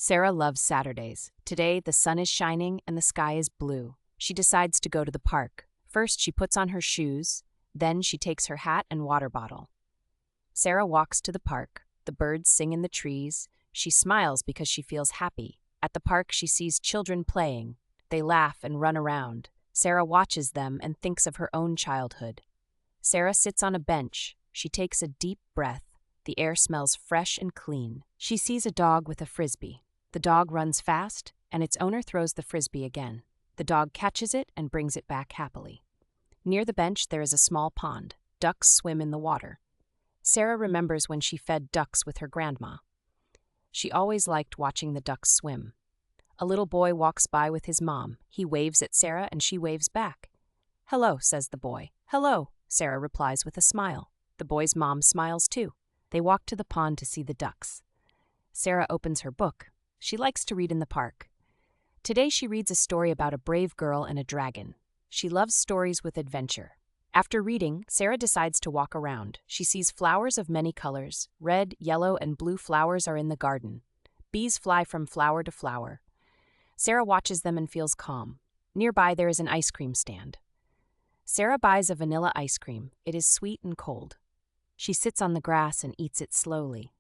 Sarah loves Saturdays. Today, the sun is shining and the sky is blue. She decides to go to the park. First, she puts on her shoes. Then, she takes her hat and water bottle. Sarah walks to the park. The birds sing in the trees. She smiles because she feels happy. At the park, she sees children playing. They laugh and run around. Sarah watches them and thinks of her own childhood. Sarah sits on a bench. She takes a deep breath. The air smells fresh and clean. She sees a dog with a frisbee. The dog runs fast, and its owner throws the frisbee again. The dog catches it and brings it back happily. Near the bench, there is a small pond. Ducks swim in the water. Sarah remembers when she fed ducks with her grandma. She always liked watching the ducks swim. A little boy walks by with his mom. He waves at Sarah and she waves back. "Hello," says the boy. "Hello," Sarah replies with a smile. The boy's mom smiles too. They walk to the pond to see the ducks. Sarah opens her book. She likes to read in the park. Today she reads a story about a brave girl and a dragon. She loves stories with adventure. After reading, Sarah decides to walk around. She sees flowers of many colors. Red, yellow, and blue flowers are in the garden. Bees fly from flower to flower. Sarah watches them and feels calm. Nearby, there is an ice cream stand. Sarah buys a vanilla ice cream. It is sweet and cold. She sits on the grass and eats it slowly.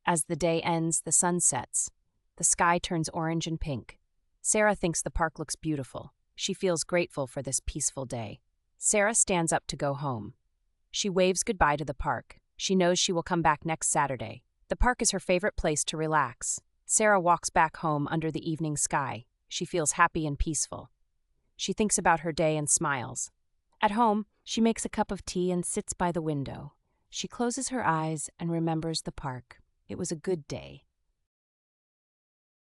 As the day ends, the sun sets. The sky turns orange and pink. Sarah thinks the park looks beautiful. She feels grateful for this peaceful day. Sarah stands up to go home. She waves goodbye to the park. She knows she will come back next Saturday. The park is her favorite place to relax. Sarah walks back home under the evening sky. She feels happy and peaceful. She thinks about her day and smiles. At home, she makes a cup of tea and sits by the window. She closes her eyes and remembers the park. It was a good day.